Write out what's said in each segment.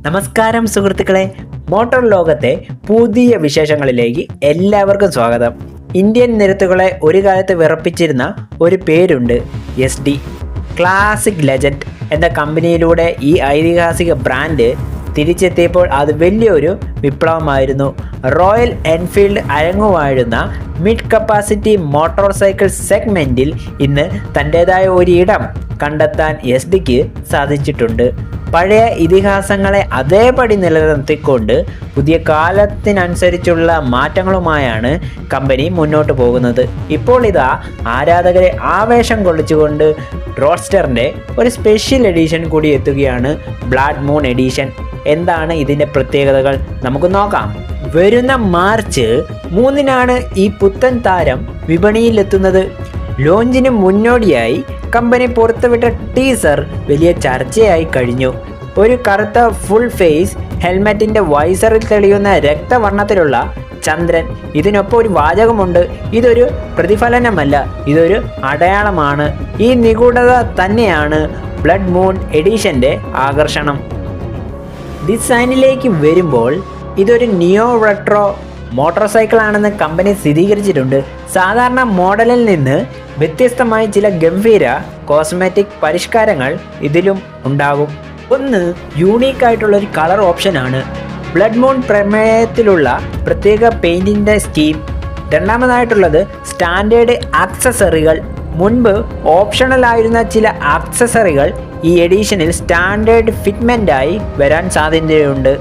നമസ്കാരം സുഹൃത്തുക്കളെ, മോട്ടോർ ലോകത്തെ പുതിയ വിശേഷങ്ങളിലേക്ക് എല്ലാവർക്കും സ്വാഗതം. ഇന്ത്യൻ നിരത്തുകളെ ഒരു കാലത്ത് വിറപ്പിച്ചിരുന്ന ഒരു പേരുണ്ട്, SD ക്ലാസിക് ലെജൻഡ് എന്ന കമ്പനിയിലൂടെ ഈ ഐതിഹാസിക ബ്രാൻഡ് തിരിച്ചെത്തിയപ്പോൾ അത് വലിയൊരു വിപ്ലവമായിരുന്നു. റോയൽ എൻഫീൽഡ് അരങ്ങുവാഴുന്ന മിഡ് കപ്പാസിറ്റി മോട്ടോർ സൈക്കിൾ സെഗ്മെൻറ്റിൽ ഇന്ന് തൻ്റേതായ ഒരിടം കണ്ടെത്താൻ SD സാധിച്ചിട്ടുണ്ട്. പഴയ ഇതിഹാസങ്ങളെ അതേപടി നിലനിർത്തിക്കൊണ്ട് പുതിയ കാലത്തിനനുസരിച്ചുള്ള മാറ്റങ്ങളുമായാണ് കമ്പനി മുന്നോട്ട് പോകുന്നത്. ഇപ്പോൾ ഇതാ ആരാധകരെ ആവേശം കൊള്ളിച്ചുകൊണ്ട് റോഡ്സ്റ്ററിൻ്റെ ഒരു സ്പെഷ്യൽ എഡിഷൻ കൂടി എത്തുകയാണ്, ബ്ലഡ് മൂൺ എഡിഷൻ. എന്താണ് ഇതിൻ്റെ പ്രത്യേകതകൾ നമുക്ക് നോക്കാം. വരുന്ന മാർച്ച് 3-നാണ് ഈ പുത്തൻ താരം വിപണിയിലെത്തുന്നത്. ലോഞ്ചിന് മുന്നോടിയായി കമ്പനി പുറത്തുവിട്ട ടീസർ വലിയ ചർച്ചയായി കഴിഞ്ഞു. ഒരു കറുത്ത ഫുൾ ഫേസ് ഹെൽമെറ്റിൻ്റെ വൈസറിൽ തെളിയുന്ന രക്തവർണ്ണത്തിലുള്ള ചന്ദ്രൻ. ഇതിനൊപ്പം ഒരു വാചകമുണ്ട്: ഇതൊരു പ്രതിഫലനമല്ല, ഇതൊരു അടയാളമാണ്. ഈ നിഗൂഢത തന്നെയാണ് ബ്ലഡ് മൂൺ എഡിഷൻ്റെ ആകർഷണം. ഡിസൈനിലേക്ക് വരുമ്പോൾ ഇതൊരു നിയോ റെട്രോ മോട്ടോർ സൈക്കിൾ ആണെന്ന് കമ്പനി സ്ഥിരീകരിച്ചിട്ടുണ്ട്. സാധാരണ മോഡലിൽ നിന്ന് വ്യത്യസ്തമായി ചില ഗംഭീര കോസ്മെറ്റിക് പരിഷ്കാരങ്ങൾ ഇതിലും ഉണ്ടാകും. ഒന്ന്, യൂണീക്കായിട്ടുള്ളൊരു കളർ ഓപ്ഷനാണ്. ബ്ലഡ് മൂൺ പ്രമേയത്തിലുള്ള പ്രത്യേക പെയിൻറ്റിൻ്റെ സ്കീം. രണ്ടാമതായിട്ടുള്ളത് സ്റ്റാൻഡേർഡ് ആക്സസറികൾ. മുൻപ് ഓപ്ഷണലായിരുന്ന ചില ആക്സസറികൾ ഈ എഡിഷനിൽ സ്റ്റാൻഡേർഡ് ഫിറ്റ്മെൻറ്റായി വരാൻ സാധ്യതയുണ്ട്.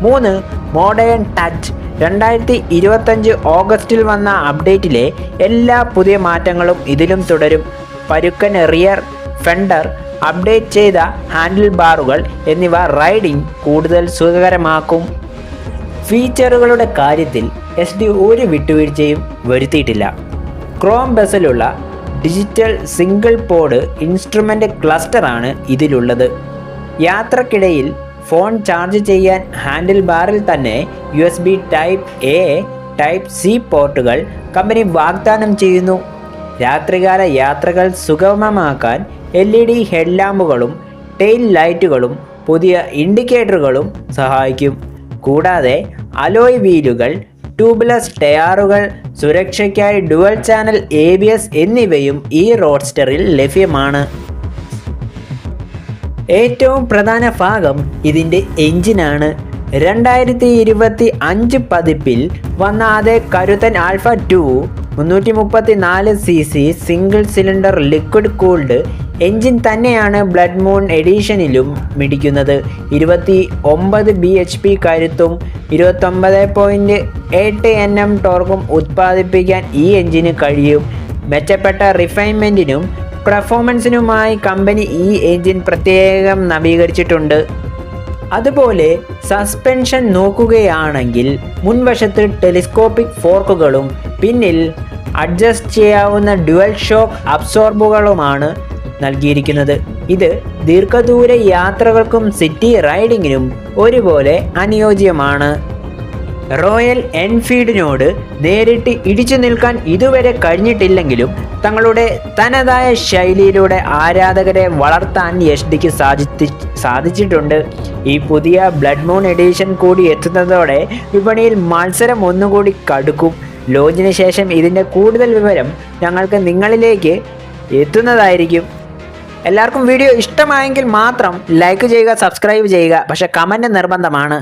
3, മോഡേൺ ടച്ച്. 2025 ഓഗസ്റ്റിൽ വന്ന അപ്ഡേറ്റിലെ എല്ലാ പുതിയ മാറ്റങ്ങളും ഇതിലും തുടരും. പരുക്കൻ റിയർ ഫെൻഡർ, അപ്ഡേറ്റ് ചെയ്ത ഹാൻഡിൽ ബാറുകൾ എന്നിവ റൈഡിംഗ് കൂടുതൽ സുഖകരമാക്കും. ഫീച്ചറുകളുടെ കാര്യത്തിൽ SD ഒരു വിട്ടുവീഴ്ചയും വരുത്തിയിട്ടില്ല. ക്രോം ബെസലുള്ള ഡിജിറ്റൽ സിംഗിൾ പോഡ് ഇൻസ്ട്രുമെൻ്റ് ക്ലസ്റ്ററാണ് ഇതിലുള്ളത്. യാത്രക്കിടയിൽ ഫോൺ ചാർജ് ചെയ്യാൻ ഹാൻഡിൽ ബാറിൽ തന്നെ USB type A, type C പോർട്ടുകൾ കമ്പനി വാഗ്ദാനം ചെയ്യുന്നു. രാത്രികാല യാത്രകൾ സുഗമമാക്കാൻ LED ഹെഡ്ലാമ്പുകളും ടെയിൽ ലൈറ്റുകളും പുതിയ ഇൻഡിക്കേറ്ററുകളും സഹായിക്കും. കൂടാതെ അലോയ് വീലുകൾ, ട്യൂബ്ലെസ് ടയറുകൾ, സുരക്ഷയ്ക്കായി ഡുവൽ ചാനൽ ABS എന്നിവയും ഈ റോഡ്സ്റ്ററിൽ ലഭ്യമാണ്. ഏറ്റവും പ്രധാന ഭാഗം ഇതിൻ്റെ എഞ്ചിനാണ്. 2025 പതിപ്പിൽ വന്ന അതേ കരുത്തൻ alpha 2 334cc single cylinder liquid cooled engine തന്നെയാണ് ബ്ലഡ് മൂൺ എഡിഷനിലും മിടിക്കുന്നത്. 29 bhp കരുത്തും 29.8 Nm ടോർക്കും ഉത്പാദിപ്പിക്കാൻ ഈ എഞ്ചിന് കഴിയും. മെച്ചപ്പെട്ട റിഫൈൻമെൻറ്റിനും പെർഫോമൻസിനുമായി കമ്പനി ഈ എഞ്ചിൻ പ്രത്യേകം നവീകരിച്ചിട്ടുണ്ട്. അതുപോലെ സസ്പെൻഷൻ നോക്കുകയാണെങ്കിൽ മുൻവശത്ത് ടെലിസ്കോപ്പിക് ഫോർക്കുകളും പിന്നിൽ അഡ്ജസ്റ്റ് ചെയ്യാവുന്ന ഡ്യുവൽ ഷോക്ക് അബ്സോർബറുകളുമാണ് നൽകിയിരിക്കുന്നത്. ഇത് ദീർഘദൂര യാത്രകൾക്കും സിറ്റി റൈഡിങ്ങിനും ഒരുപോലെ അനുയോജ്യമാണ്. റോയൽ എൻഫീൽഡിനോട് നേരിട്ട് ഇടിച്ചു നിൽക്കാൻ ഇതുവരെ കഴിഞ്ഞിട്ടില്ലെങ്കിലും തങ്ങളുടെ തനതായ ശൈലിയിലൂടെ ആരാധകരെ വളർത്താൻ SD സാധിച്ചിട്ടുണ്ട്. ഈ പുതിയ ബ്ലഡ് മൂൺ എഡിഷൻ കൂടി എത്തുന്നതോടെ വിപണിയിൽ മത്സരം ഒന്നുകൂടി കടുക്കും. ലോഞ്ചിന് ശേഷം ഇതിൻ്റെ കൂടുതൽ വിവരം ഞങ്ങൾക്ക് നിങ്ങളിലേക്ക് എത്തുന്നതായിരിക്കും. എല്ലാവർക്കും വീഡിയോ ഇഷ്ടമായെങ്കിൽ മാത്രം ലൈക്ക് ചെയ്യുക, സബ്സ്ക്രൈബ് ചെയ്യുക. പക്ഷേ കമൻറ്റ് നിർബന്ധമാണ്.